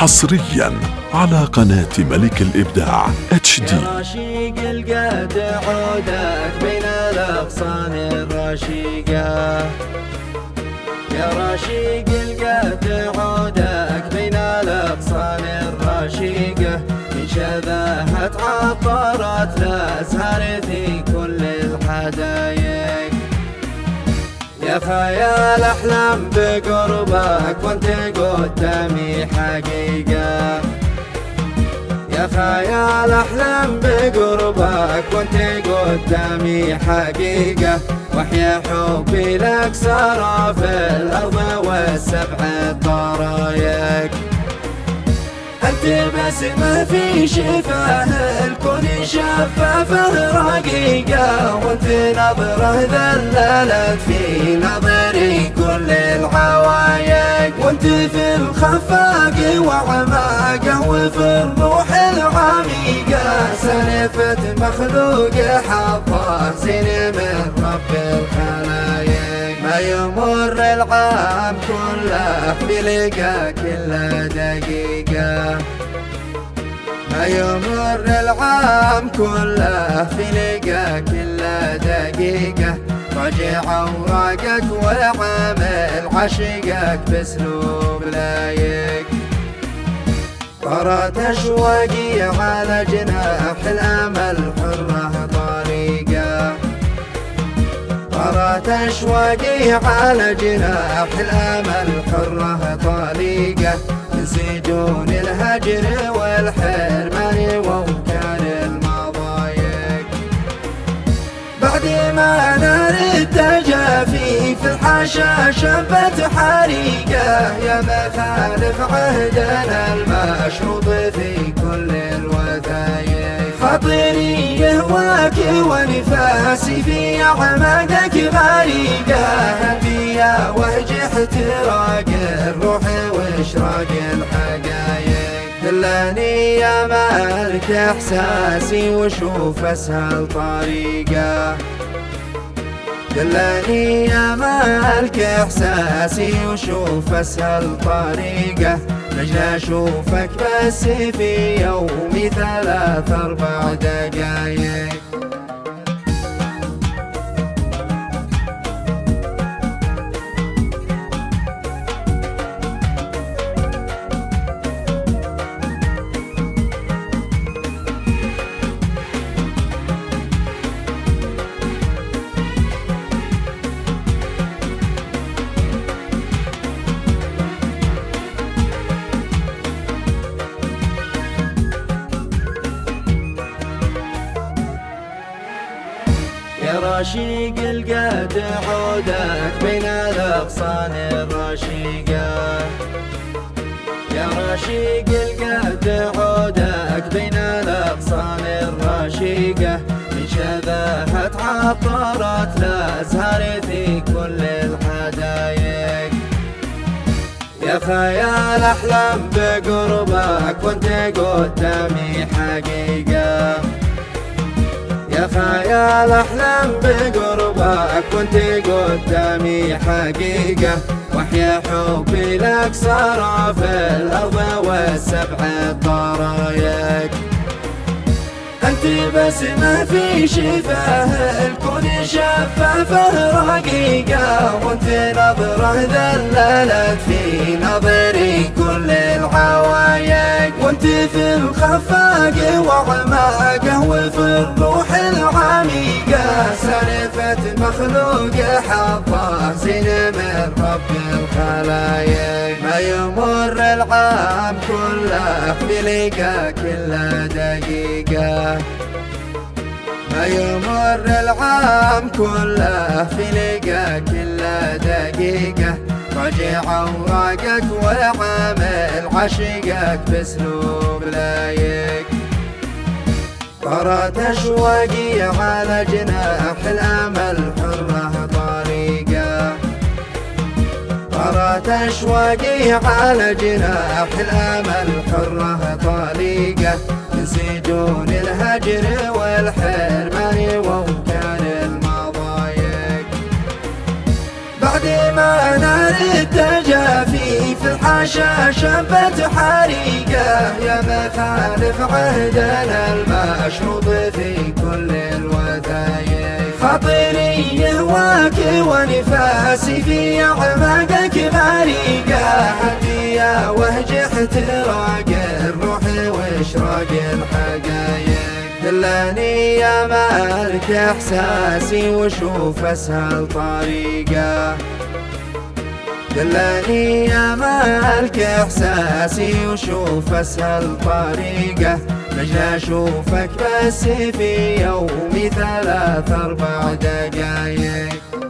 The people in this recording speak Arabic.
حصريا على قناة ملك الإبداع HD. يا رشيق القاد عودك بين الأغصان الرشيقة، يا رشيق القاد عودك بين الأغصان الرشيقة، من شذاها عطرت الأزهار في كل الحدايق. يا خيال أحلام بقربك وانت قدامي حقيقة، يا خيال أحلام بقربك وانت قدامي حقيقة، وحيا حبي لك سرى في الأرض والسبع الطرايق. أنت بسمة في شفاه الكون شفافه رقيقة، وانت نظرة ذللت في نظري كل العوايق، وانت في الخفاق وعماقه وفي الروح العميقة، سلفة مخلوق حظه زين من رب الخلايق. ما يمر العام كله بلقاك إلا دقيقة، ما يمر العام كله في لقاك إلا دقيقة، راجع اوراقك وعامل عشقك باسلوب لايق. طرت اشواقي على جناح الامل حره طريقه، طرت اشواقي على جناح الامل حره طريقه، من سجون الهجر والحرمان ووكال المضايق. بعد ما نار التجافي في الحاشا شبت حريقه، يا مخالف عهدنا المشروط في كل الوثايق. خاطري يهواك ونفاسي في اعماقك غريقه، انبياء وهج احتراق الروح واشراق الحقايق. دلني يا مالك احساسي وشوف اسهل طريقه، دلني يا مالك احساسي وشوف اسهل طريقه، لجل اشوفك بس في يومي 3-4 دقايق. يا رشيق القاد عودك بين الأغصان الرشيقة، يا رشيق القاد عودك بين الأغصان الرشيقة، من شذاها عطرت الأزهار في كل الحدايق. يا خيال أحلام بقربك وانت قدامي حقيقة، يا خيال أحلام بقربك وانت قدامي حقيقة، وحيا حبي لك سرى في الأرض والسبع الطرايق. أنت بسمة في شفاه الكون شفافه رقيقة، وانت نظرة ذللت في نظري كل العوايق، وانت في الخفاق وعماقه وفي الروح العميقة، سلفة مخلوق حظه زين من رب الخلايق. ما يمر العام كله بلقاك إلا دقيقة، ما يمر العام كله في لقاك إلا دقيقة، راجع اوراقك وعامل عشقك باسلوب لايق. طرت اشواقي على جناح الامل حره طريقه، طرت اشواقي على جناح الامل حره طريقه، من سجون الهجر والحرمان ووكال المضايق. بعد ما نار التجافي في الحياة حاشا شبت حريقه يا مخالف عهدنا المشروط في كل الوثايق. خاطري يهواك ونفاسي في أعماقك غريقه، حدي يا وهج احتراق الروح واشراق الحقايق. دلاني يا مالك احساسي وشوف اسهل طريقه، دلاني يا مالك احساسي وشوف اسهل طريقه. مجنى اشوفك بس في يومي 3-4 دقايق.